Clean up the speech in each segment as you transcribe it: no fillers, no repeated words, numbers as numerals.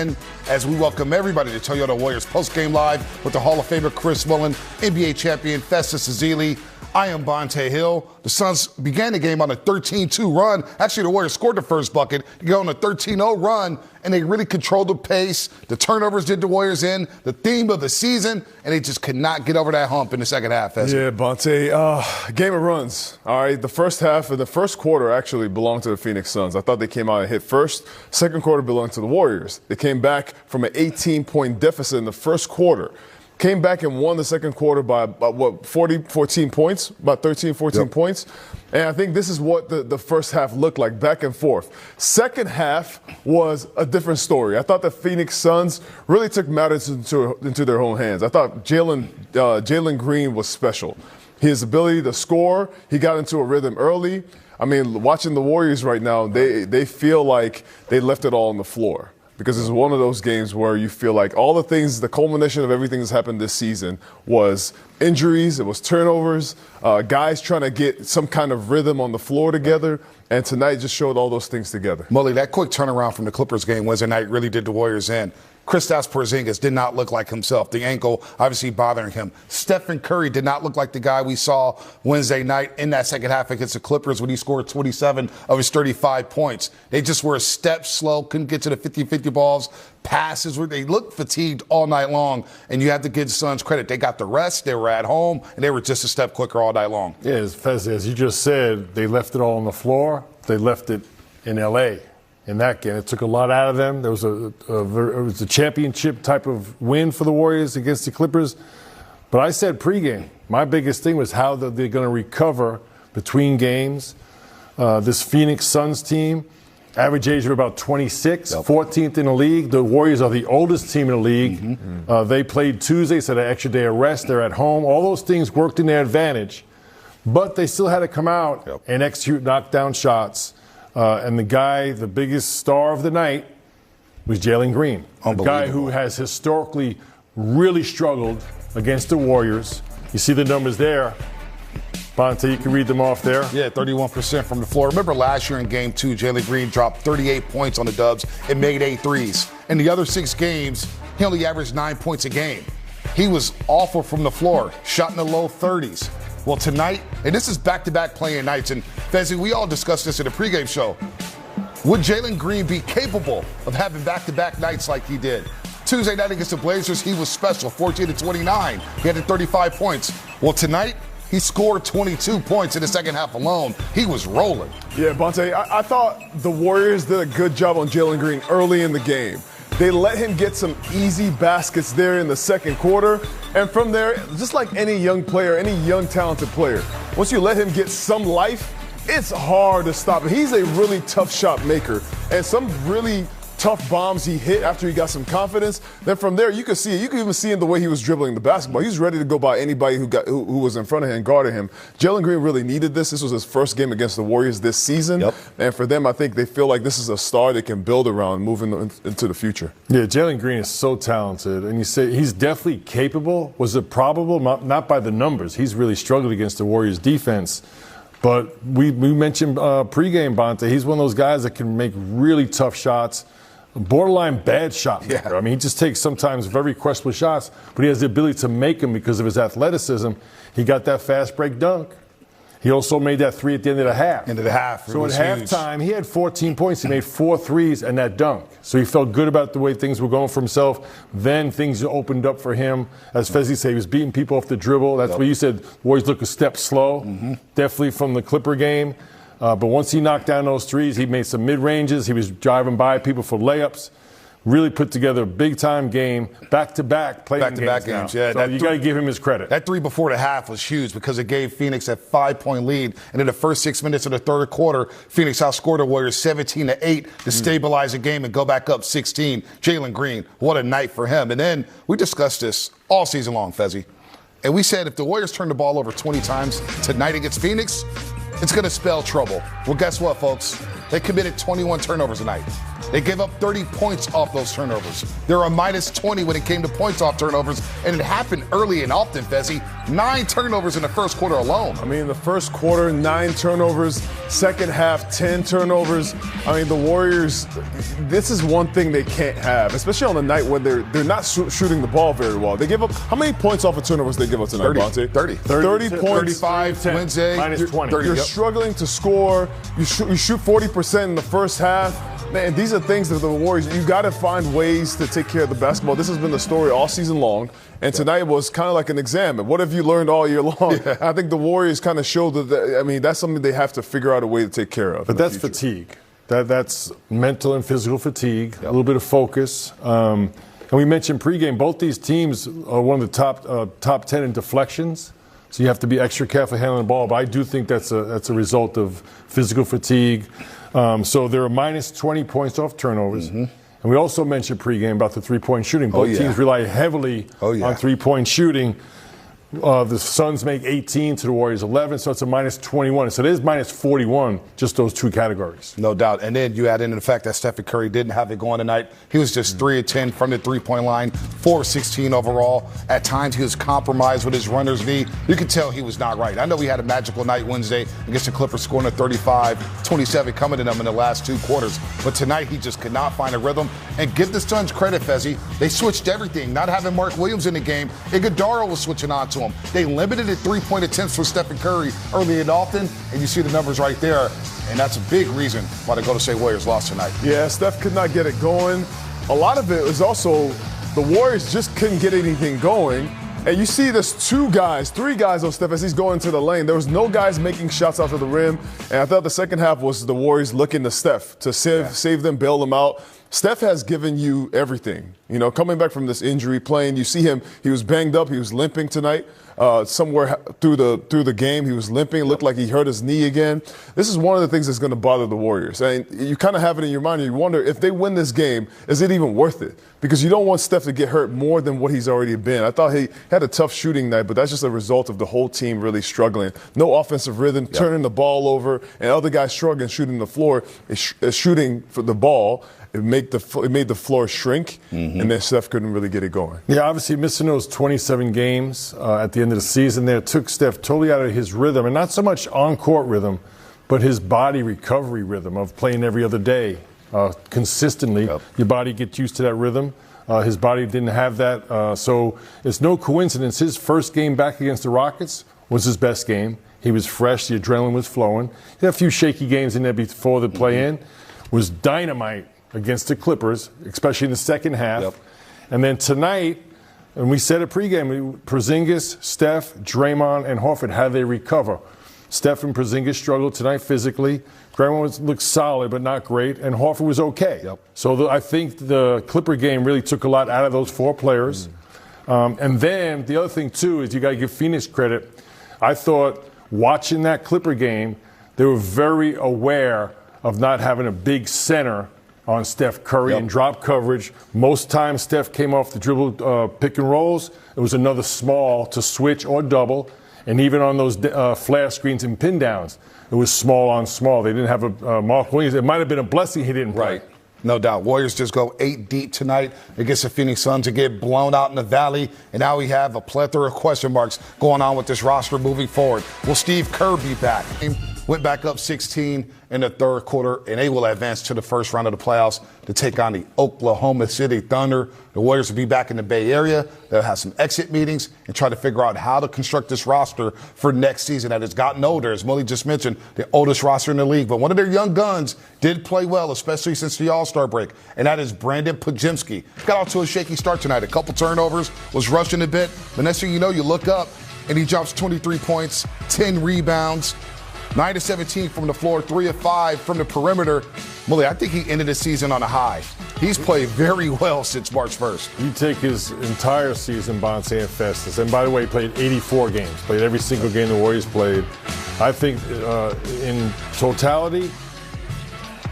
in as we welcome everybody to Toyota Warriors Postgame Live with the Hall of Famer Chris Mullin, NBA champion Festus Ezeli. I am Bonte Hill. The Suns began the game on a 13-2 run. Actually, the Warriors scored the first bucket. You go on a 13-0 run, and they really controlled the pace. The turnovers did the Warriors in, the theme of the season, and they just could not get over that hump in the second half. Yeah, Bonte, game of runs. All right, the first half of the first quarter actually belonged to the Phoenix Suns. I thought they came out and hit first. Second quarter belonged to the Warriors. They came back from an 18-point deficit in the first quarter. Came back and won the second quarter by about 14 points, about 13, 14 points. And I think this is what the first half looked like, back and forth. Second half was a different story. I thought the Phoenix Suns really took matters into their own hands. I thought Jaylen Green was special. His ability to score, he got into a rhythm early. I mean, watching the Warriors right now, they feel like they left it all on the floor. Because it's one of those games where you feel like all the things, the culmination of everything that's happened this season was injuries, it was turnovers, guys trying to get some kind of rhythm on the floor together, and tonight just showed all those things together. Mully, that quick turnaround from the Clippers game Wednesday night really did the Warriors in. Kristaps Porzingis did not look like himself. The ankle obviously bothering him. Steph Curry did not look like the guy we saw Wednesday night in that second half against the Clippers when he scored 27 of his 35 points. They just were a step slow, couldn't get to the 50-50 balls. Passes where they looked fatigued all night long, and you have to give the Suns credit. They got the rest, they were at home, and they were just a step quicker all night long. Yeah, as you just said, they left it all on the floor. They left it in L.A. in that game. It took a lot out of them. There was it was a championship type of win for the Warriors against the Clippers. But I said pregame, my biggest thing was how they're going to recover between games. This Phoenix Suns team, average age of about 26, 14th in the league. The Warriors are the oldest team in the league. They played Tuesday, so they had an extra day of rest. They're at home. All those things worked in their advantage. But they still had to come out and execute knockdown shots. And the guy, the biggest star of the night, was Jaylen Green. A guy who has historically really struggled against the Warriors. You see the numbers there. Bonte, you can read them off there. Yeah, 31% from the floor. Remember last year in Game 2, Jaylen Green dropped 38 points on the Dubs and made 8 threes. In the other 6 games, he only averaged 9 points a game. He was awful from the floor, shot in the low 30s. Well, tonight, and this is back-to-back playing nights, and Fezzi, we all discussed this in the pregame show. Would Jaylen Green be capable of having back-to-back nights like he did? Tuesday night against the Blazers, he was special, 14-29. He had 35 points. Well, tonight, he scored 22 points in the second half alone. He was rolling. Yeah, Bonte, I thought the Warriors did a good job on Jaylen Green early in the game. They let him get some easy baskets there in the second quarter. And from there, just like any young player, any young talented player, once you let him get some life, it's hard to stop him. He's a really tough shot maker. And some really tough bombs he hit after he got some confidence. Then from there, you can see it. You can even see in the way he was dribbling the basketball. He was ready to go by anybody who was in front of him and guarded him. Jaylen Green really needed this. This was his first game against the Warriors this season. And for them, I think they feel like this is a star they can build around moving into the future. Yeah, Jaylen Green is so talented. And you say he's definitely capable. Was it probable? Not by the numbers. He's really struggled against the Warriors defense. But we mentioned pregame, Bonte. He's one of those guys that can make really tough shots. Borderline bad shot maker. I mean, he just takes sometimes very questionable shots, but he has the ability to make them because of his athleticism. He got that fast break dunk. He also made that 3 at the end of the half. So at halftime, he had 14 points. He made 4 threes and that dunk. So he felt good about the way things were going for himself. Then things opened up for him. As Fezzi said, he was beating people off the dribble. That's what you said. Warriors look a step slow. Definitely from the Clipper game. But once he knocked down those threes, he made some mid-ranges. He was driving by people for layups. Really put together a big-time game, back-to-back playing games. Yeah. So you got to give him his credit. That 3 before the half was huge because it gave Phoenix a 5-point lead. And in the first 6 minutes of the third quarter, Phoenix outscored the Warriors 17-8 to stabilize the game and go back up 16. Jaylen Green, what a night for him. And then we discussed this all season long, Fezzi. And we said if the Warriors turn the ball over 20 times tonight against Phoenix, it's going to spell trouble. Well, guess what, folks? They committed 21 turnovers tonight. They gave up 30 points off those turnovers. They're a minus 20 when it came to points off turnovers, and it happened early and often, Fezzi. 9 turnovers in the first quarter alone. I mean, the first quarter, 9 turnovers. Second half, 10 turnovers. I mean, the Warriors, this is one thing they can't have, especially on a night when they're not shooting the ball very well. They give up, how many points off of turnovers they give up tonight, Bonte? 30 points. 35 Wednesday. Minus 20. You're struggling to score. You shoot 40% in the first half. Man, these are things that the Warriors, you got to find ways to take care of the basketball. This has been the story all season long, and tonight was kind of like an exam. What have you learned all year long? Yeah. I think the Warriors kind of showed that, I mean, that's something they have to figure out a way to take care of. But that's fatigue. That's mental and physical fatigue, a little bit of focus. And we mentioned pregame, both these teams are one of the top 10 in deflections. So you have to be extra careful handling the ball. But I do think that's a result of physical fatigue. So there are minus 20 points off turnovers. Mm-hmm. And we also mentioned pregame about the three-point shooting. Both teams rely heavily on three-point shooting. The Suns make 18 to the Warriors 11, so it's a minus 21. So it is minus 41, just those 2 categories. No doubt. And then you add in the fact that Steph Curry didn't have it going tonight. He was just 3 of 10 from the three-point line, 4 of 16 overall. At times he was compromised with his runner's knee. You could tell he was not right. I know he had a magical night Wednesday against the Clippers, scoring a 35-27 coming to them in the last 2 quarters. But tonight he just could not find a rhythm. And give the Suns credit, Fezzi. They switched everything. Not having Mark Williams in the game, Iguodala was switching on to him. They limited the three-point attempts for Steph Curry early and often, and you see the numbers right there, and that's a big reason why the Golden State Warriors lost tonight. Yeah, Steph could not get it going. A lot of it was also the Warriors just couldn't get anything going. And you see there's 3 guys on Steph as he's going to the lane. There was no guys making shots out of the rim, and I thought the second half was the Warriors looking to Steph to save them, bail them out. Steph has given you everything. You know, coming back from this injury, playing, you see him, he was banged up, he was limping tonight. Somewhere through the game, he was limping. It looked like he hurt his knee again. This is one of the things that's going to bother the Warriors. And you kind of have it in your mind. And you wonder if they win this game, is it even worth it? Because you don't want Steph to get hurt more than what he's already been. I thought he had a tough shooting night, but that's just a result of the whole team really struggling. No offensive rhythm, turning the ball over, and other guys struggling shooting the floor, shooting for the ball. It made the floor shrink, and then Steph couldn't really get it going. Yeah, obviously missing those 27 games at the end of the season there took Steph totally out of his rhythm, and not so much on-court rhythm, but his body recovery rhythm of playing every other day consistently. Your body gets used to that rhythm. His body didn't have that, so it's no coincidence. His first game back against the Rockets was his best game. He was fresh, the adrenaline was flowing. He had a few shaky games in there before the play-in. Was dynamite against the Clippers, especially in the second half. And then tonight, and we said it pregame, Porzingis, Steph, Draymond, and Horford, how they recover. Steph and Porzingis struggled tonight physically. Draymond looked solid, but not great, and Horford was okay. So I think the Clipper game really took a lot out of those 4 players. And then the other thing, too, is you got to give Phoenix credit. I thought watching that Clipper game, they were very aware of not having a big center on Steph Curry and drop coverage. Most times Steph came off the dribble pick and rolls. It was another small to switch or double. And even on those flash screens and pin downs, it was small on small. They didn't have a Mark Williams. It might have been a blessing he didn't play. No doubt. Warriors just go 8 deep tonight against the Phoenix Suns and get blown out in the Valley. And now we have a plethora of question marks going on with this roster moving forward. Will Steve Kerr be back? Went back up 16 in the third quarter, and they will advance to the first round of the playoffs to take on the Oklahoma City Thunder. The Warriors will be back in the Bay Area. They'll have some exit meetings and try to figure out how to construct this roster for next season that has gotten older. As Mullin just mentioned, the oldest roster in the league. But one of their young guns did play well, especially since the All-Star break, and that is Brandin Podziemski. Got off to a shaky start tonight. A couple turnovers, was rushing a bit. The next thing you know, you look up, and he drops 23 points, 10 rebounds, 9 of 17 from the floor, 3 of 5 from the perimeter. Mullin, I think he ended the season on a high. He's played very well since March 1st. You take his entire season, Bonte and Festus, and by the way, he played 84 games, played every single game the Warriors played. I think in totality,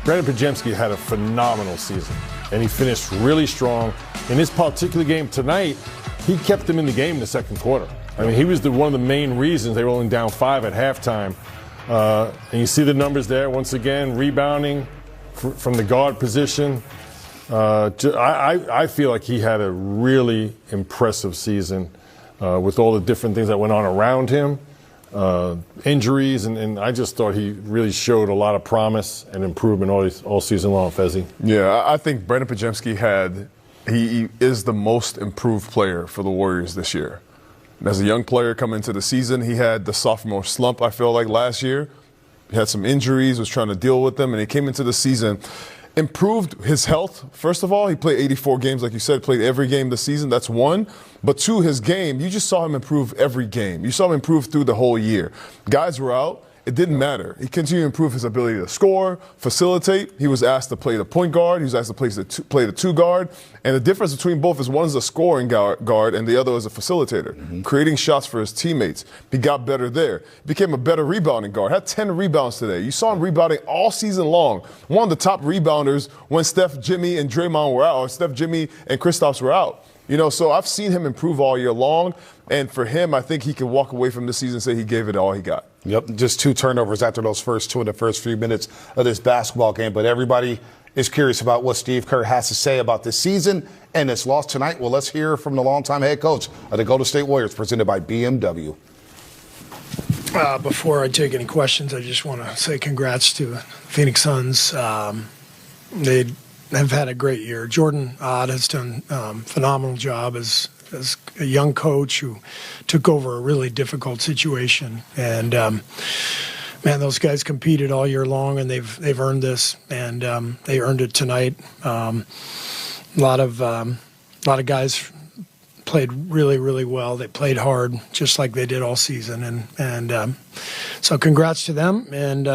Brandin Podziemski had a phenomenal season, and he finished really strong. In this particular game tonight, he kept them in the game in the second quarter. I mean, he was one of the main reasons they were only down 5 at halftime. And you see the numbers there. Once again, rebounding, from the guard position. I feel like he had a really impressive season with all the different things that went on around him, injuries, and I just thought he really showed a lot of promise and improvement all season long, Fezzi. Yeah, I think Brandin Podziemski he is the most improved player for the Warriors this year. And as a young player coming into the season, he had the sophomore slump, I feel like, last year. He had some injuries, was trying to deal with them, and he came into the season, improved his health. First of all, he played 84 games, like you said, played every game this season. That's one. But two, his game, you just saw him improve every game. You saw him improve through the whole year. Guys were out. It didn't matter. He continued to improve his ability to score, facilitate. He was asked to play the point guard. He was asked to play the two guard. And the difference between both is one is a scoring guard and the other is a facilitator, creating shots for his teammates. He got better there. Became a better rebounding guard. Had 10 rebounds today. You saw him rebounding all season long. One of the top rebounders when Steph, Jimmy, and Draymond were out, or Steph, Jimmy, and Kristaps were out. So I've seen him improve all year long. And for him, I think he can walk away from this season and say he gave it all he got. Yep, just 2 turnovers after those first 2 in the first few minutes of this basketball game. But everybody is curious about what Steve Kerr has to say about this season and this loss tonight. Well, let's hear from the longtime head coach of the Golden State Warriors, presented by BMW. Before I take any questions, I just want to say congrats to Phoenix Suns. They have had a great year. Jordan Odd has done a phenomenal job as a young coach who took over a really difficult situation. And, man, those guys competed all year long, and they've earned this, and they earned it tonight. A lot of guys played really, really well. They played hard, just like they did all season. And so congrats to them. And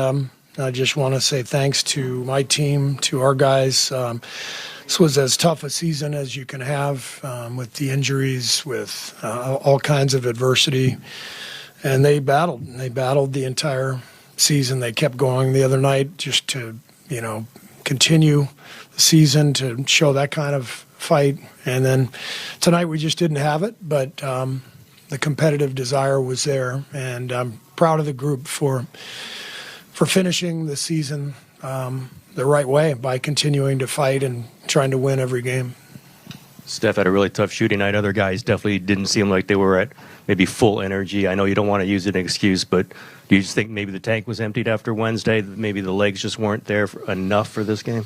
I just want to say thanks to my team, to our guys. This was as tough a season as you can have with the injuries, with all kinds of adversity. And they battled. They battled the entire season. They kept going the other night just to, continue the season, to show that kind of fight. And then tonight we just didn't have it, but the competitive desire was there. And I'm proud of the group for finishing the season the right way by continuing to fight and trying to win every game. Steph had a really tough shooting night. Other guys definitely didn't seem like they were at maybe full energy. I know you don't want to use an excuse, but do you just think maybe the tank was emptied after Wednesday? Maybe the legs just weren't there enough for this game?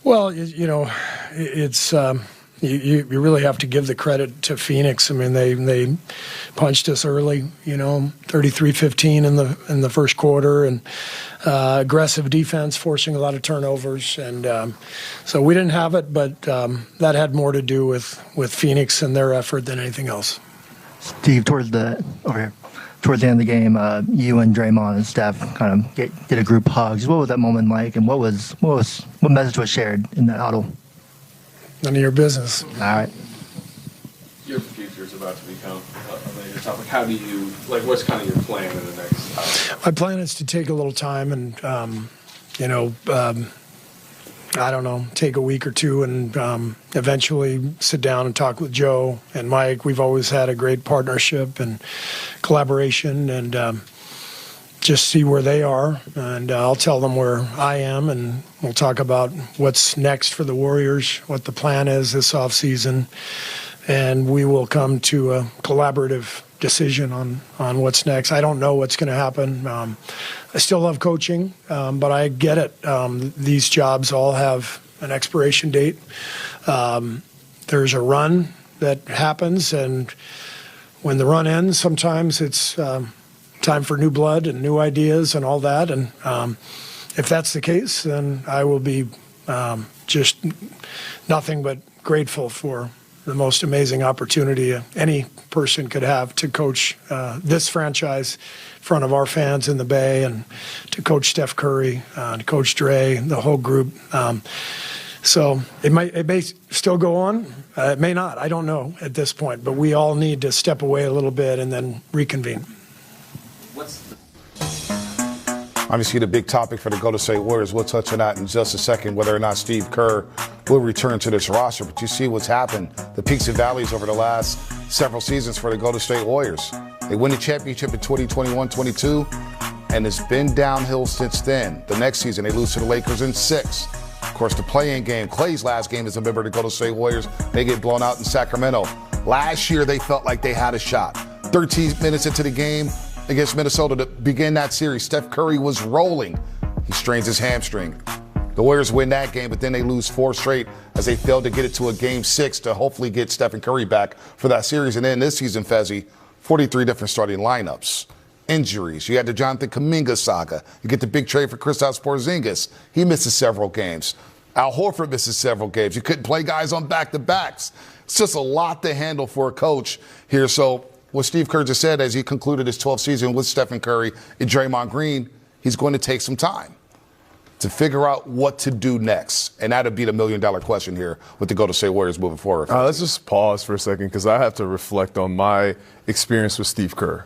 Well, it's you really have to give the credit to Phoenix. I mean, they punched us early, 33-15 in the first quarter, and aggressive defense, forcing a lot of turnovers. And so we didn't have it, but that had more to do with Phoenix and their effort than anything else. Steve, towards the end of the game, you and Draymond and Steph kind of did a group hug. What was that moment like, and what message was shared in that huddle? None of your business. All right. Your future is about to become a major topic. How do you, what's kind of your plan in the next? My plan is to take a little time and, I don't know, take a week or two and eventually sit down and talk with Joe and Mike. We've always had a great partnership and collaboration, and just see where they are. And I'll tell them where I am, and we'll talk about what's next for the Warriors, what the plan is this offseason, and we will come to a collaborative decision on what's next. I don't know what's going to happen. I still love coaching, but I get it. These jobs all have an expiration date. There's a run that happens, and when the run ends, sometimes it's time for new blood and new ideas and all that. And if that's the case, then I will be just nothing but grateful for the most amazing opportunity any person could have to coach this franchise in front of our fans in the Bay, and to coach Steph Curry, to coach Dre, the whole group. So it may still go on. It may not. I don't know at this point. But we all need to step away a little bit and then reconvene. Obviously, the big topic for the Golden State Warriors, we'll touch on that in just a second, whether or not Steve Kerr will return to this roster. But you see what's happened, the peaks and valleys over the last several seasons for the Golden State Warriors. They win the championship in 2021-22, and it's been downhill since then. The next season, they lose to the Lakers in 6. course, the play-in game. Clay's last game as a member of the Golden State Warriors. They get blown out in Sacramento. Last year, they felt like they had a shot. 13 minutes into the game against Minnesota to begin that series, Steph Curry was rolling. He strains his hamstring. The Warriors win that game, but then they lose 4 straight as they failed to get it to a game 6 to hopefully get Stephen Curry back for that series. And then this season, Fezzi, 43 different starting lineups. Injuries. You had the Jonathan Kuminga saga. You get the big trade for Kristaps Porzingis. He misses several games. Al Horford misses several games. You couldn't play guys on back-to-backs. It's just a lot to handle for a coach here. So what Steve Kerr just said as he concluded his 12th season with Stephen Curry and Draymond Green, he's going to take some time to figure out what to do next. And that'd be the $1 million question here with the Golden State Warriors moving forward. Let's just pause for a second because I have to reflect on my experience with Steve Kerr.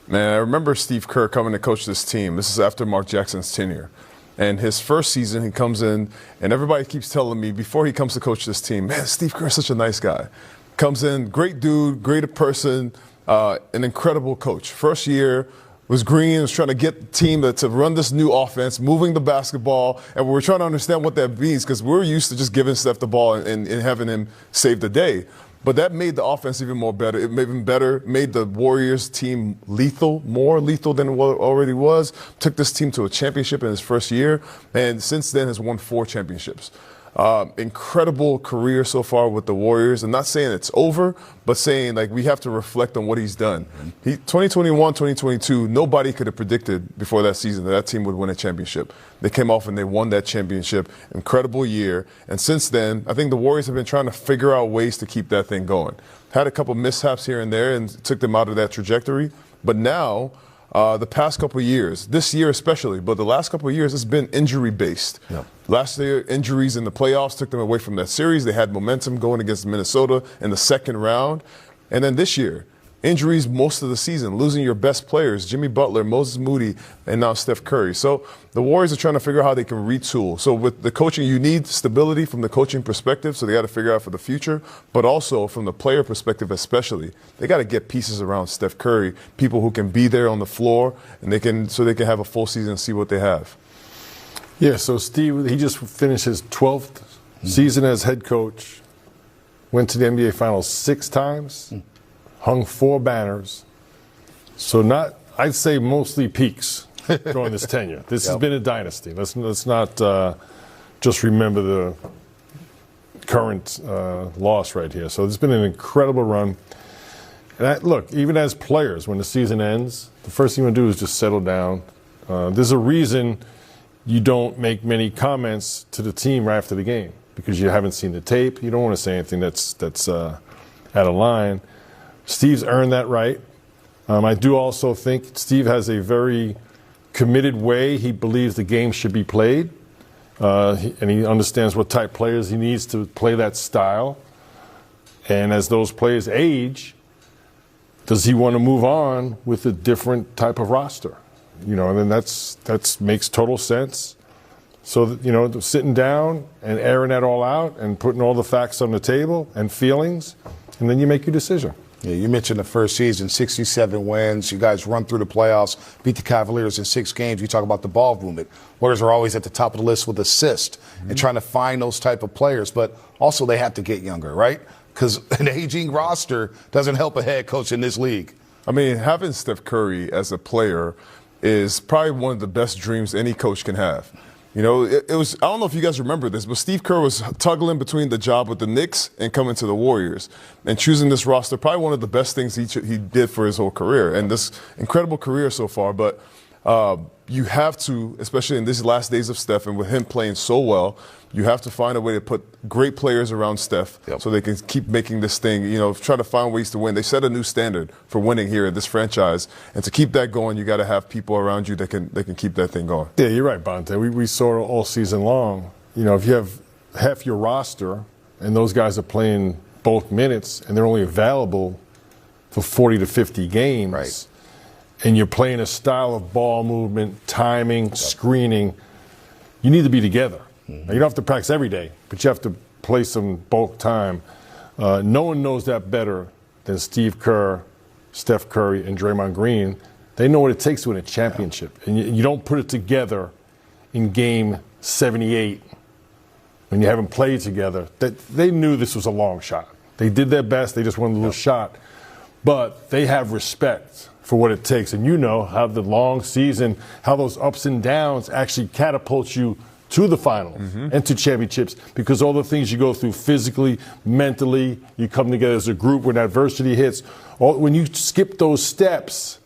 Man, I remember Steve Kerr coming to coach this team. This is after Mark Jackson's tenure. And his first season, he comes in, and everybody keeps telling me before he comes to coach this team, man, Steve Kerr's such a nice guy. Comes in, great dude, great person, an incredible coach. First year was Green, was trying to get the team to run this new offense, moving the basketball, and we're trying to understand what that means because we're used to just giving Steph the ball and having him save the day. But that made the offense even more better. It made him better, made the Warriors team lethal, more lethal than what it already was. Took this team to a championship in his first year, and since then has won 4 championships. Incredible career so far with the Warriors. I'm not saying it's over, but saying like we have to reflect on what he's done. 2021, 2022, nobody could have predicted before that season that team would win a championship. They came off and they won that championship. Incredible year. And since then, I think the Warriors have been trying to figure out ways to keep that thing going. Had a couple mishaps here and there and took them out of that trajectory. But now, the past couple of years, this year especially, but the last couple of years, it's been injury-based. Yep. Last year, injuries in the playoffs took them away from that series. They had momentum going against Minnesota in the second round. And then this year, injuries most of the season, losing your best players, Jimmy Butler, Moses Moody, and now Steph Curry. So the Warriors are trying to figure out how they can retool. So with the coaching, you need stability from the coaching perspective, so they got to figure out for the future, but also from the player perspective especially. They got to get pieces around Steph Curry, people who can be there on the floor, and they can have a full season and see what they have. Yeah, so Steve, he just finished his 12th season as head coach, went to the NBA Finals 6 times, hung 4 banners. So I'd say mostly peaks during this tenure. This has been a dynasty. Let's not just remember the current loss right here. So it's been an incredible run. And look, even as players, when the season ends, the first thing you want to do is just settle down. There's a reason you don't make many comments to the team right after the game because you haven't seen the tape. You don't want to say anything that's out of line. Steve's earned that right. I do also think Steve has a very committed way he believes the game should be played, and he understands what type of players he needs to play that style. And as those players age, does he want to move on with a different type of roster? You know, and then that makes total sense. So, you know, sitting down and airing that all out and putting all the facts on the table and feelings, and then you make your decision. Yeah, you mentioned the first season, 67 wins. You guys run through the playoffs, beat the Cavaliers in 6 games. You talk about the ball movement. Warriors are always at the top of the list with assists and trying to find those type of players. But also they have to get younger, right? Because an aging roster doesn't help a head coach in this league. I mean, having Steph Curry as a player is probably one of the best dreams any coach can have. You know, it was, I don't know if you guys remember this, but Steve Kerr was tuggling between the job with the Knicks and coming to the Warriors. And choosing this roster, probably one of the best things he did for his whole career. And this incredible career so far. But you have to, especially in these last days of Steph and with him playing so well, you have to find a way to put great players around Steph so they can keep making this thing, you know, try to find ways to win. They set a new standard for winning here at this franchise. And to keep that going, you got to have people around you that can keep that thing going. Yeah, you're right, Bonte. We saw it all season long. You know, if you have half your roster and those guys are playing both minutes and they're only available for 40 to 50 games, right, and you're playing a style of ball movement, timing, screening, you need to be together. Now, you don't have to practice every day, but you have to play some bulk time. No one knows that better than Steve Kerr, Steph Curry, and Draymond Green. They know what it takes to win a championship. And you don't put it together in game 78 when you haven't played together, that they knew this was a long shot. They did their best. They just wanted a little shot. But they have respect for what it takes. And you know how the long season, how those ups and downs actually catapult you to the finals and to championships, because all the things you go through physically, mentally, you come together as a group when adversity hits. When you skip those steps,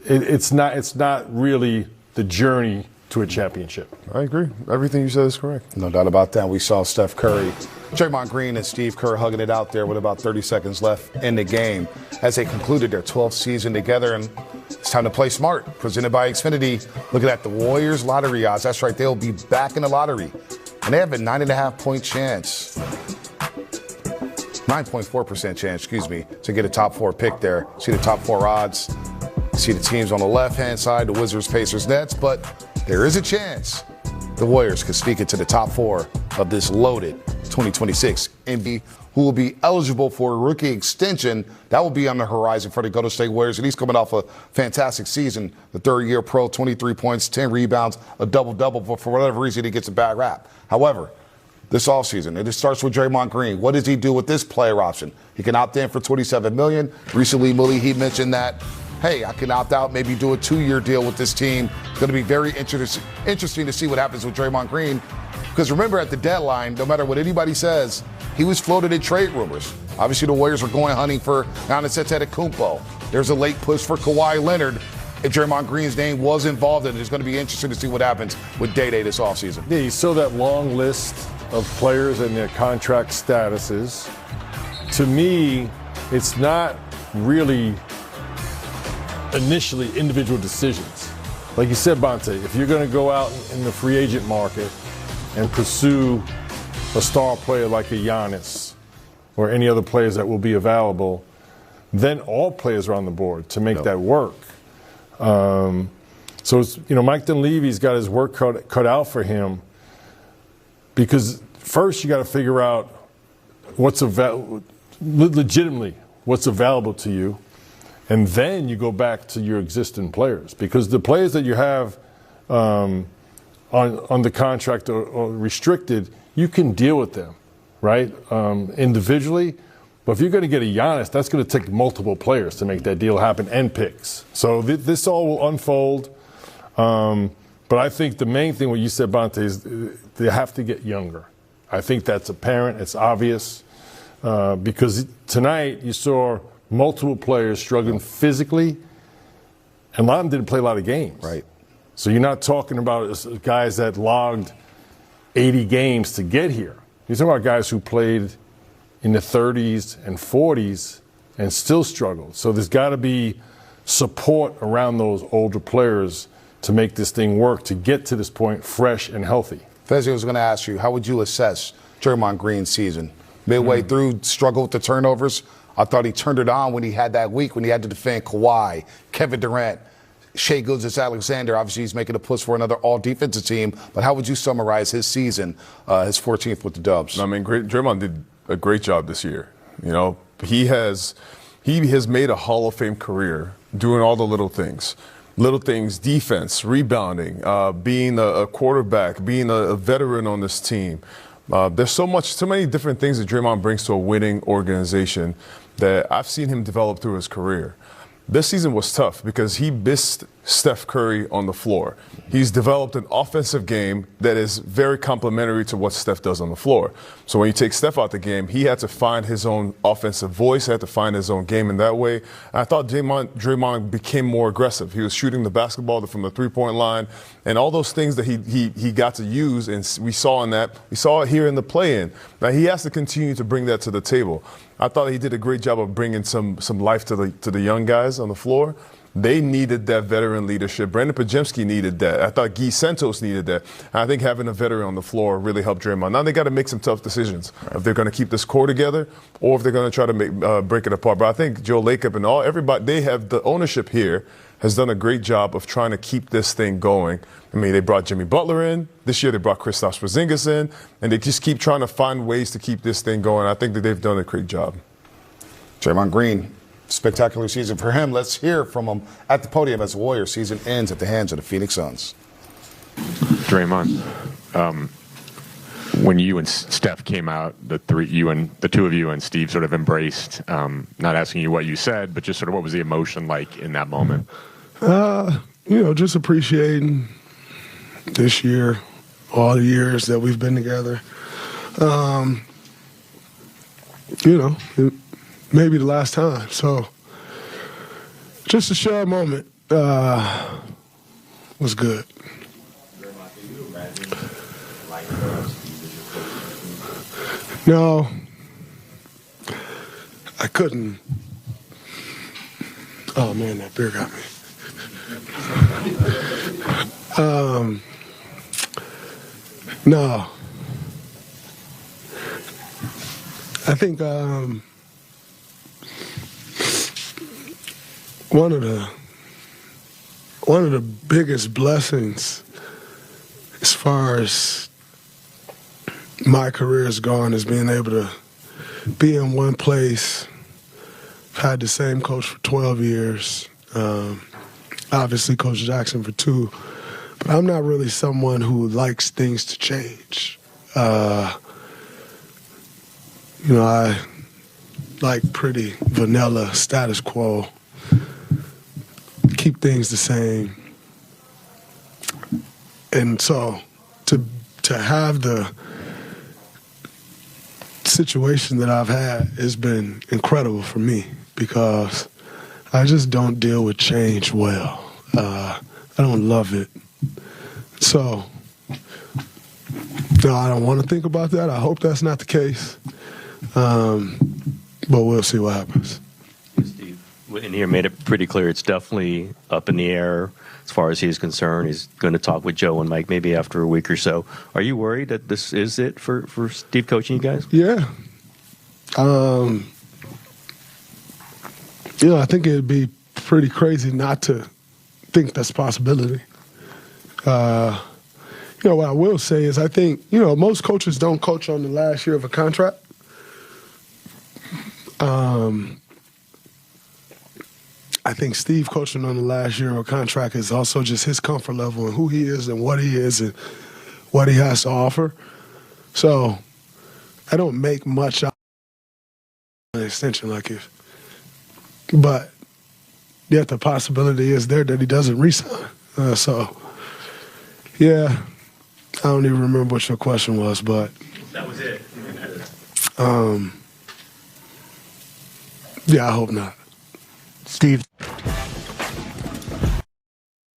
it's not really the journey to a championship. I agree. Everything you said is correct. No doubt about that. We saw Steph Curry, Draymond Green, and Steve Kerr hugging it out there with about 30 seconds left in the game as they concluded their 12th season together. And it's time to play smart. Presented by Xfinity. Looking at the Warriors lottery odds. That's right. They'll be back in the lottery. And they have a 9.5-point chance. 9.4% chance, to get a top 4 pick there. See the top 4 odds. See the teams on the left-hand side, the Wizards, Pacers, Nets. But there is a chance the Warriors could sneak into the top 4 of this loaded 2026 NBA, who will be eligible for a rookie extension. That will be on the horizon for the Golden State Warriors. And he's coming off a fantastic season. The third-year pro, 23 points, 10 rebounds, a double-double. But for whatever reason, he gets a bad rap. However, this offseason, it starts with Draymond Green. What does he do with this player option? He can opt in for $27 million. Recently, Mullin, he mentioned that, hey, I can opt out, maybe do a 2-year deal with this team. It's going to be very interesting to see what happens with Draymond Green. Because remember, at the deadline, no matter what anybody says, he was floated in trade rumors. Obviously, the Warriors were going hunting for Giannis Antetokounmpo. There's a late push for Kawhi Leonard. If Draymond Green's name was involved in it, it's going to be interesting to see what happens with Day-Day this offseason. Yeah, you saw that long list of players and their contract statuses. To me, it's not really initially individual decisions. Like you said, Bonte, if you're going to go out in the free agent market and pursue a star player like a Giannis or any other players that will be available, then all players are on the board to make that work. So it's, Mike Dunleavy's got his work cut out for him, because first you got to figure out what's legitimately what's available to you, and then you go back to your existing players, because the players that you have on the contract or restricted, you can deal with them, right, individually. But if you're going to get a Giannis, that's going to take multiple players to make that deal happen, and picks. So this all will unfold. But I think the main thing, what you said, Bonte, is they have to get younger. I think that's apparent. It's obvious. Because tonight you saw multiple players struggling physically, and a lot of them didn't play a lot of games. Right. So you're not talking about guys that logged 80 games to get here. You're talking about guys who played in the 30s and 40s and still struggled. So there's got to be support around those older players to make this thing work, to get to this point fresh and healthy. Fezzi, I was going to ask you, how would you assess Draymond Green's season? Midway through, struggled with the turnovers. I thought he turned it on when he had that week when he had to defend Kawhi, Kevin Durant, Shai Gilgeous-Alexander. Obviously, he's making a push for another all-defensive team. But how would you summarize his season, his 14th with the Dubs? I mean, Draymond did a great job this year. He has made a Hall of Fame career doing all the little things. Little things, defense, rebounding, being a quarterback, being a veteran on this team. There's so many different things that Draymond brings to a winning organization that I've seen him develop through his career. This season was tough because he missed Steph Curry on the floor. He's developed an offensive game that is very complementary to what Steph does on the floor. So when you take Steph out the game, he had to find his own offensive voice, had to find his own game in that way. And I thought Draymond became more aggressive. He was shooting the basketball from the three-point line, and all those things that he got to use, and we saw it here in the play-in. Now he has to continue to bring that to the table. I thought he did a great job of bringing some life to the young guys on the floor. They needed that veteran leadership. Brandin Podziemski needed that. I thought Guy Santos needed that. And I think having a veteran on the floor really helped Draymond. Now they got to make some tough decisions if they're going to keep this core together or if they're going to try to break it apart. But I think Joe Lacob and everybody, they have the ownership here has done a great job of trying to keep this thing going. I mean, they brought Jimmy Butler in. This year they brought Kristaps Porzingis in. And they just keep trying to find ways to keep this thing going. I think that they've done a great job. Draymond Green, spectacular season for him. Let's hear from him at the podium as the Warriors season ends at the hands of the Phoenix Suns. Draymond, When you and Steph came out, the two of you and Steve sort of embraced, not asking you what you said, but just sort of what was the emotion like in that moment? Just appreciating this year, all the years that we've been together. It may be the last time. So just a share moment was good. No, I couldn't. Oh, man, that beer got me. No. I think one of the biggest blessings as far as my career has gone is being able to be in one place. I've had the same coach for 12 years. Obviously, Coach Jackson for 2. But I'm not really someone who likes things to change. I like pretty vanilla status quo. Keep things the same. And so to have the situation that I've had has been incredible for me because I just don't deal with change well. I don't love it. So, no, I don't want to think about that. I hope that's not the case. But we'll see what happens. Steve, in here made it pretty clear it's definitely up in the air as far as he's concerned. He's going to talk with Joe and Mike maybe after a week or so. Are you worried that this is it for Steve coaching you guys? Yeah. I think it'd be pretty crazy not to think that's a possibility. What I will say is I think, most coaches don't coach on the last year of a contract. I think Steve coaching on the last year of a contract is also just his comfort level and who he is and what he is and what he has to offer. So I don't make much out of an extension like it. But yet the possibility is there that he doesn't re-sign. Yeah, I don't even remember what your question was, but That was it. Yeah, I hope not. Steve.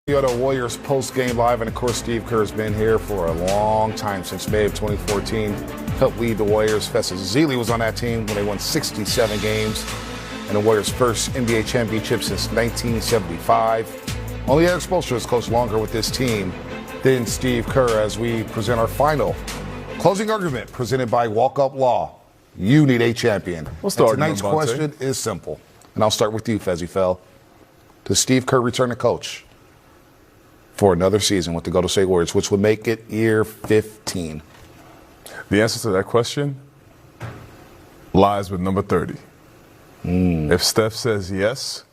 The other Warriors post-game live, and of course Steve Kerr's been here for a long time, since May of 2014. Helped lead the Warriors. Festus Ezeli was on that team when they won 67 games, and the Warriors' first NBA championship since 1975. Only Eric Spoelstra has coached longer with this team than Steve Kerr, as we present our final closing argument presented by Walk Up Law. You need a champion. Tonight's question is simple, and I'll start with you, Fezzy Fell. Does Steve Kerr return to coach for another season with the Golden State Warriors, which would make it year 15? The answer to that question lies with number 30. If Steph says yes,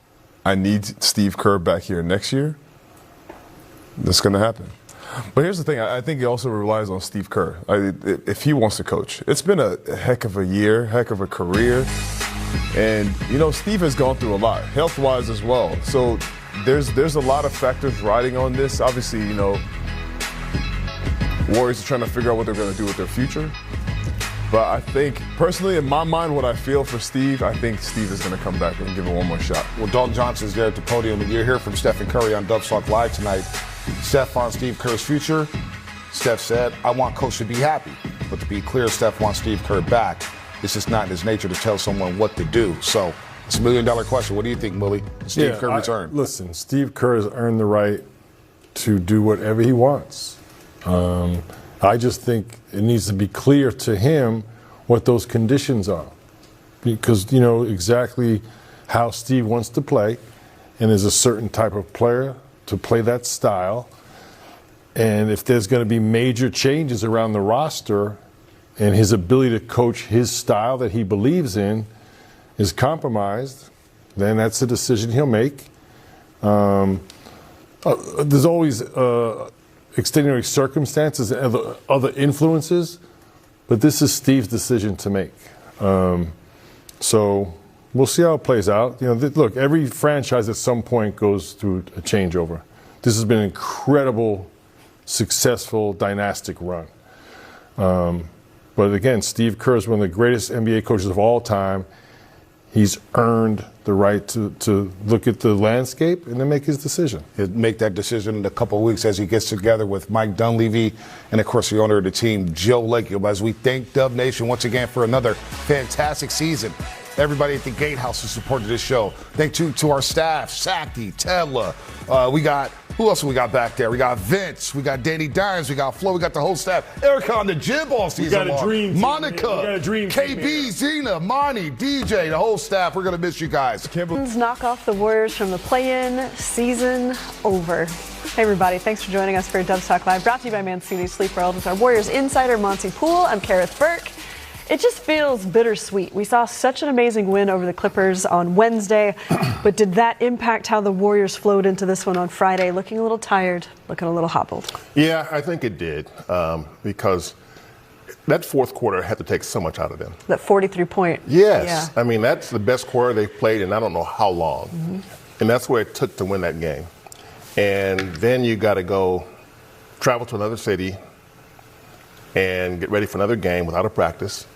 I need Steve Kerr back here next year, that's going to happen. But here's the thing. I think it also relies on Steve Kerr. If he wants to coach. It's been a heck of a year, heck of a career. And, Steve has gone through a lot, health-wise as well. So there's a lot of factors riding on this. Obviously, Warriors are trying to figure out what they're going to do with their future. But I think, personally, in my mind, what I feel for Steve, I think Steve is going to come back and give it one more shot. Well, Dalton Johnson's there at the podium, and you're here from Stephen Curry on Dub Talk Live tonight. Steph on Steve Kerr's future. Steph said, I want Coach to be happy. But to be clear, Steph wants Steve Kerr back. It's just not in his nature to tell someone what to do. So it's $1 million question. What do you think, Mully? Steve Kerr return? Listen, Steve Kerr has earned the right to do whatever he wants. I just think it needs to be clear to him what those conditions are. Because you know exactly how Steve wants to play, and there's a certain type of player to play that style. And if there's going to be major changes around the roster and his ability to coach his style that he believes in is compromised, then that's a decision he'll make. There's always extenuating circumstances and other influences, But this is Steve's decision to make. So we'll see how it plays out. Look, every franchise at some point goes through a changeover. This has been an incredible, successful, dynastic run. But again, Steve Kerr is one of the greatest NBA coaches of all time. He's earned the right to look at the landscape and then make his decision. He'll make that decision in a couple of weeks as he gets together with Mike Dunleavy and, of course, the owner of the team, Joe Lacob, as we thank Dub Nation once again for another fantastic season. Everybody at the Gatehouse who supported this show. Thank you to our staff, Saki, Tedla. Who else we got back there? We got Vince, we got Danny Dines, we got Flo, we got the whole staff. Erica on the gym all season long. Monica, KB, Zena, Monty, DJ, the whole staff. We're going to miss you guys. Knock off the Warriors from the play-in, season over. Hey everybody, thanks for joining us for Dubs Talk Live, brought to you by Mancini Sleep World with our Warriors insider, Monty Poole. I'm Kareth Burke. It just feels bittersweet. We saw such an amazing win over the Clippers on Wednesday, but did that impact how the Warriors flowed into this one on Friday? Looking a little tired, looking a little hobbled. Yeah, I think it did, because that fourth quarter had to take so much out of them. That 43-point. Yes. Yeah. I mean, that's the best quarter they've played in I don't know how long. Mm-hmm. And that's where it took to win that game. And then you got to go travel to another city and get ready for another game without a practice.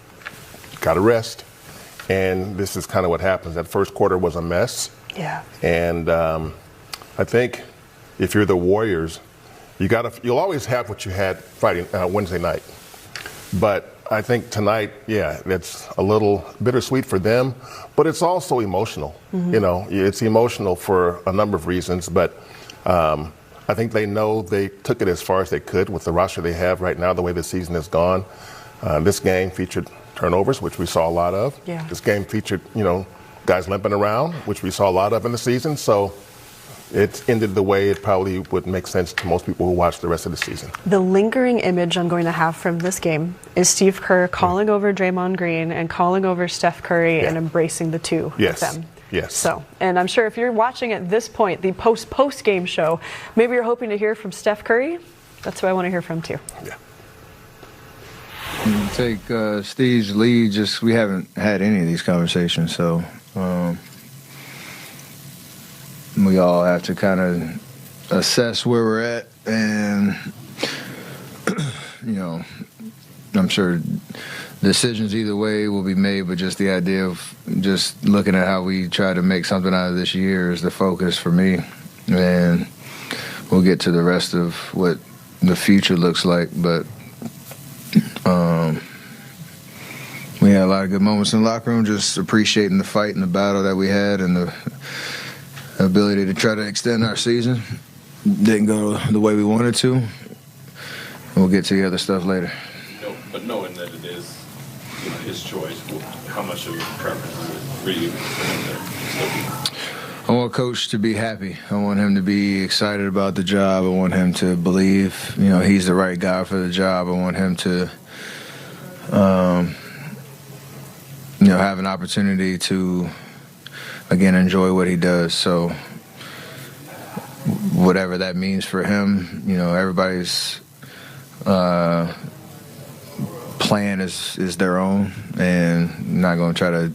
Got to rest. And this is kind of what happens. That first quarter was a mess. Yeah. And I think if you're the Warriors, you'll always have what you had Wednesday night. But I think tonight, yeah, that's a little bittersweet for them, but it's also emotional. Mm-hmm. It's emotional for a number of reasons, but I think they know they took it as far as they could with the roster they have right now, the way the season has gone. This game featured turnovers, which we saw a lot of. Yeah. This game featured, guys limping around, which we saw a lot of in the season. So it ended the way it probably would make sense to most people who watch the rest of the season. The lingering image I'm going to have from this game is Steve Kerr calling over Draymond Green and calling over Steph Curry and embracing the two of them. Yes. So, and I'm sure if you're watching at this point, the post-game show, maybe you're hoping to hear from Steph Curry. That's who I want to hear from too. Yeah. Take Steve's lead. We haven't had any of these conversations, so we all have to kind of assess where we're at, and I'm sure decisions either way will be made, but just the idea of just looking at how we try to make something out of this year is the focus for me, and we'll get to the rest of what the future looks like, but we had a lot of good moments in the locker room, just appreciating the fight and the battle that we had and the ability to try to extend our season. Didn't go the way we wanted to. We'll get to the other stuff later. No, but knowing that it is his choice, how much of a preference would you for him there? I want Coach to be happy. I want him to be excited about the job. I want him to believe, he's the right guy for the job. I want him to, have an opportunity to, again, enjoy what he does. So whatever that means for him, everybody's plan is their own, and I'm not going to try to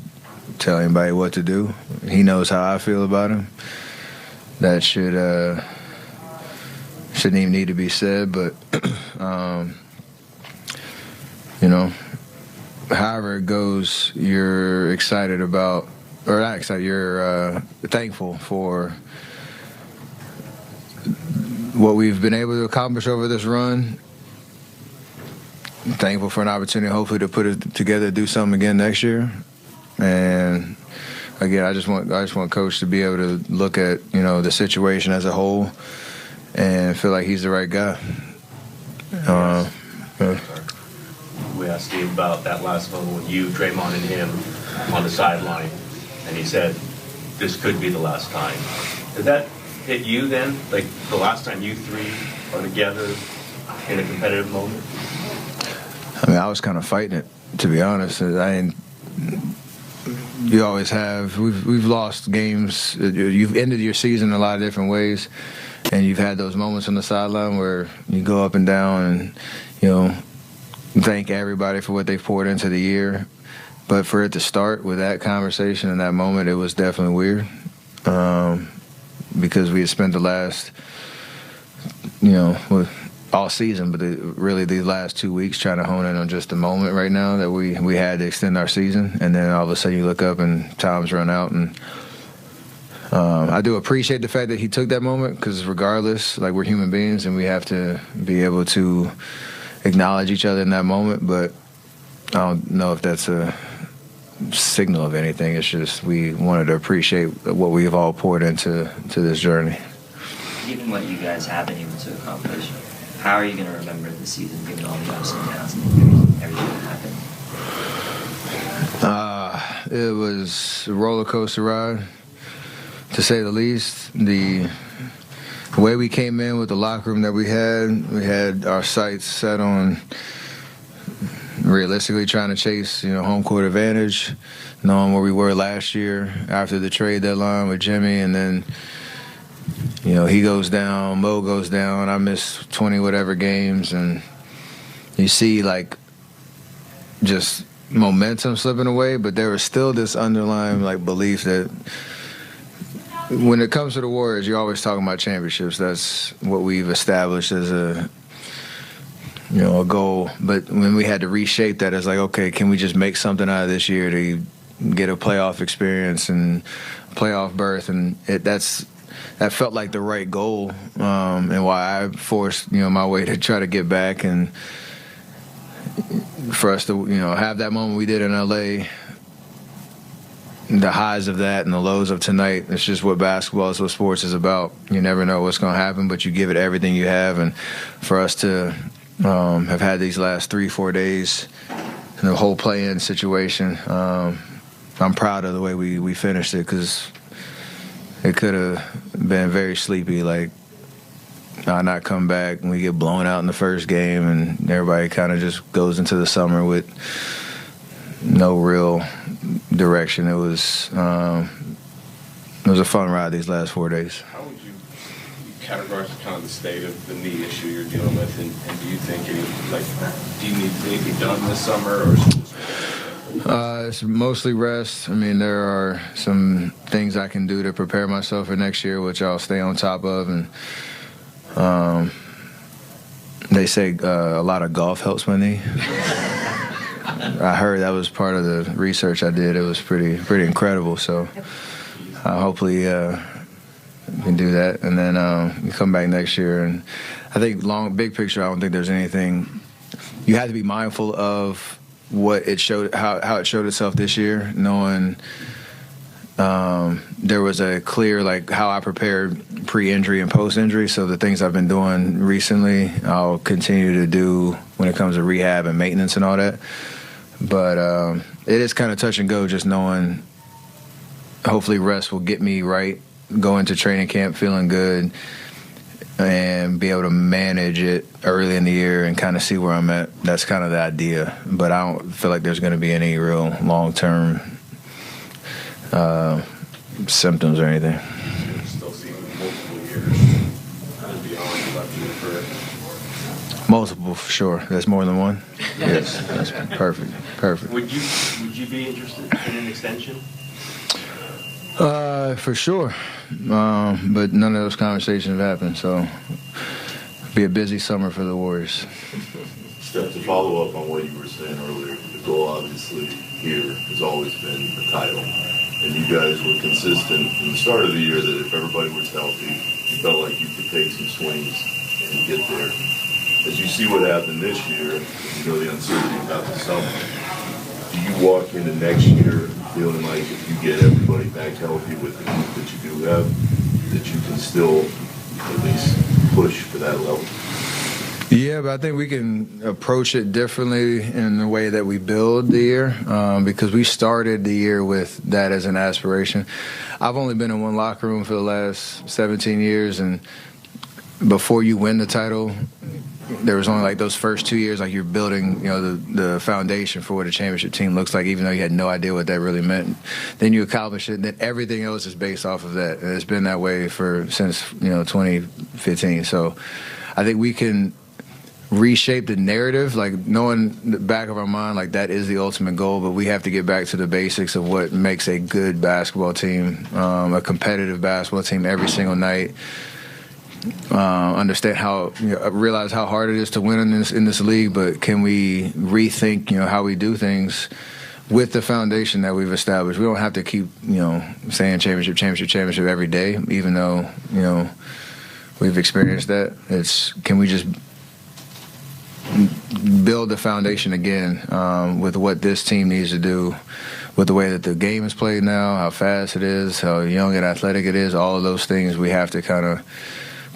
tell anybody what to do. He knows how I feel about him. That shouldn't even need to be said, but however it goes, you're excited about, or not excited, you're thankful for what we've been able to accomplish over this run. Thankful for an opportunity, hopefully, to put it together, do something again next year. And again, I just want Coach to be able to look at the situation as a whole and feel like he's the right guy. We asked Steve about that last moment with you, Draymond, and him on the sideline, and he said, "This could be the last time." Did that hit you then? Like the last time you three are together in a competitive moment? I mean, I was kind of fighting it, to be honest. You always have. We've lost games. You've ended your season a lot of different ways, and you've had those moments on the sideline where you go up and down, and thank everybody for what they've poured into the year. But for it to start with that conversation in that moment, it was definitely weird. Because we had spent the last, all season, but really these last 2 weeks trying to hone in on just the moment right now that we had to extend our season. And then all of a sudden you look up and time's run out. And I do appreciate the fact that he took that moment, because regardless, like, we're human beings and we have to be able to acknowledge each other in that moment. But I don't know if that's a signal of anything. It's just we wanted to appreciate what we've all poured into this journey. Given what you guys have been able to accomplish, how are you going to remember the season, given all the ups and downs and everything that happened? It was a roller coaster ride, to say the least. The way we came in with the locker room that we had our sights set on realistically trying to chase, home court advantage, knowing where we were last year after the trade deadline with Jimmy, and then, he goes down, Mo goes down, I miss 20 whatever games, and you see, like, just momentum slipping away, but there was still this underlying, like, belief that when it comes to the Warriors, you're always talking about championships. That's what we've established as a goal. But when we had to reshape that, it's like, okay, can we just make something out of this year to get a playoff experience and a playoff berth? And that felt like the right goal, and why I forced, my way to try to get back, and for us to, have that moment we did in LA, the highs of that and the lows of tonight. It's just what basketball is, what sports is about. You never know what's going to happen, but you give it everything you have. And for us to have had these last 3-4 days and the whole play-in situation, I'm proud of the way we finished it, because it could have been very sleepy, like not come back and we get blown out in the first game and everybody kind of just goes into the summer with no real direction. It was a fun ride these last 4 days. How would you categorize kind of the state of the knee issue you're dealing with, and do you think do you need anything done this summer, or? It's mostly rest. I mean, there are some things I can do to prepare myself for next year, which I'll stay on top of. And they say a lot of golf helps my knee. I heard that was part of the research I did. It was pretty incredible. So hopefully we can do that, and then we come back next year. And I think big picture, I don't think there's anything. You have to be mindful of what it showed, how it showed itself this year, knowing there was a clear, like, how I prepared pre-injury and post-injury. So the things I've been doing recently, I'll continue to do when it comes to rehab and maintenance and all that. But it is kind of touch and go, just knowing hopefully rest will get me right, go into training camp feeling good, and be able to manage it early in the year and kind of see where I'm at. That's kind of the idea. But I don't feel like there's going to be any real long-term symptoms or anything. Still seeing multiple years and beyond left you for. Multiple, for sure. That's more than one. Yes, that's perfect. Would you be interested in an extension? For sure. But none of those conversations have happened, so it'll be a busy summer for the Warriors. Steph, to follow up on what you were saying earlier, the goal obviously here has always been the title. And you guys were consistent from the start of the year that if everybody was healthy, you felt like you could take some swings and get there. As you see what happened this year, you know the uncertainty about the summer, do you walk into next year feeling like if you get everybody back healthy with the group that you do have, that you can still at least push for that level? Yeah, but I think we can approach it differently in the way that we build the year, because we started the year with that as an aspiration. I've only been in one locker room for the last 17 years, and before you win the title, there was only like those first 2 years, like you're building, the foundation for what a championship team looks like, even though you had no idea what that really meant. Then you accomplish it, and then everything else is based off of that. And it's been that way since 2015. So I think we can reshape the narrative, like knowing the back of our mind, like that is the ultimate goal, but we have to get back to the basics of what makes a good basketball team, a competitive basketball team every single night. Understand realize how hard it is to win in this league, but can we rethink, how we do things with the foundation that we've established? We don't have to keep, saying championship every day, even though, we've experienced that. Can we just build the foundation again with what this team needs to do, with the way that the game is played now, how fast it is, how young and athletic it is, all of those things we have to kind of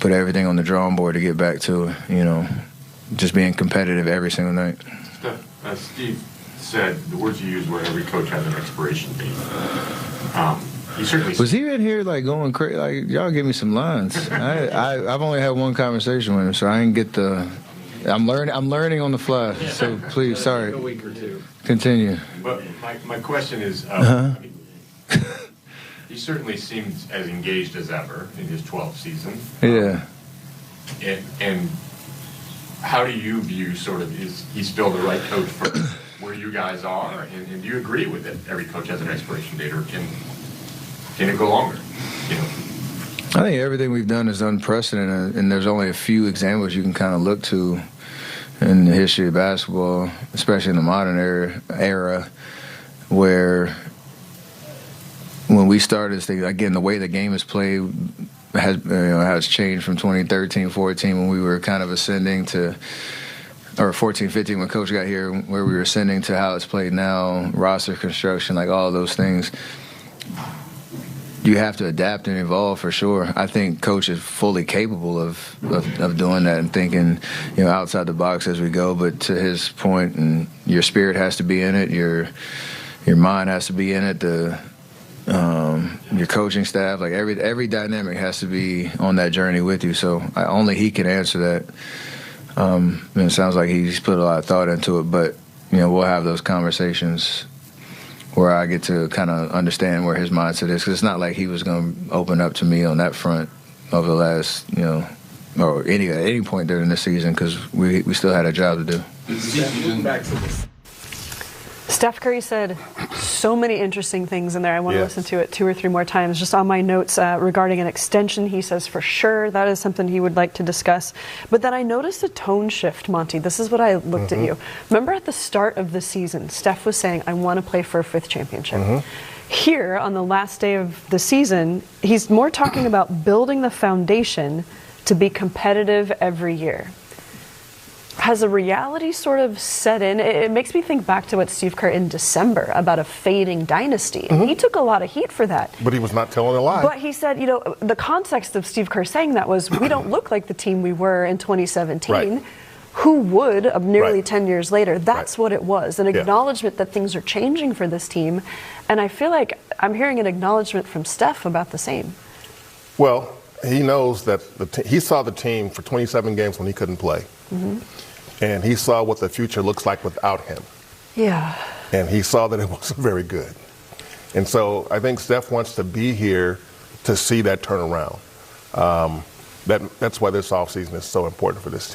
put everything on the drawing board to get back to, just being competitive every single night. Steve said the words you used were every coach has an expiration date. Was he in here like going crazy? Like, y'all give me some lines. I've only had one conversation with him, so I didn't get the. I'm learning on the fly. So please, sorry. A week or two. Continue. But my question is, he certainly seems as engaged as ever in his 12th season. Yeah. And how do you view is he still the right coach for where you guys are? And do you agree with it? Every coach has an expiration date, or can it go longer? I think everything we've done is unprecedented, and there's only a few examples you can kind of look to in the history of basketball, especially in the modern era where when we started this thing, again, the way the game is played has changed from 2013, 14 when we were kind of ascending to, or 14, 15 when Coach got here, where we were ascending to how it's played now, roster construction, like all of those things. You have to adapt and evolve for sure. I think Coach is fully capable of doing that and thinking, outside the box as we go. But to his point, and your spirit has to be in it, your mind has to be in it, your coaching staff, like every dynamic has to be on that journey with you. So only he can answer that. And it sounds like he's put a lot of thought into it, but we'll have those conversations where I get to kind of understand where his mindset is, because it's not like he was going to open up to me on that front over the last, or at any point during the season, because we still had a job to do. Steph Curry said so many interesting things in there. I want to listen to it 2 or 3 more times. Just on my notes regarding an extension, he says for sure that is something he would like to discuss. But then I noticed a tone shift, Monty. This is what I looked at you. Remember at the start of the season, Steph was saying, I want to play for a 5th championship. Here, on the last day of the season, he's more talking about building the foundation to be competitive every year. Has a reality sort of set in? It makes me think back to what Steve Kerr in December about a fading dynasty. And he took a lot of heat for that. But he was not telling a lie. But he said, the context of Steve Kerr saying that was, we don't look like the team we were in 2017. Right. Who would, nearly 10 years later? That's what it was, an acknowledgement that things are changing for this team. And I feel like I'm hearing an acknowledgement from Steph about the same. Well, he knows that he saw the team for 27 games when he couldn't play. And he saw what the future looks like without him. Yeah. And he saw that it wasn't very good. And so I think Steph wants to be here to see that turnaround. That's why this offseason is so important for this team.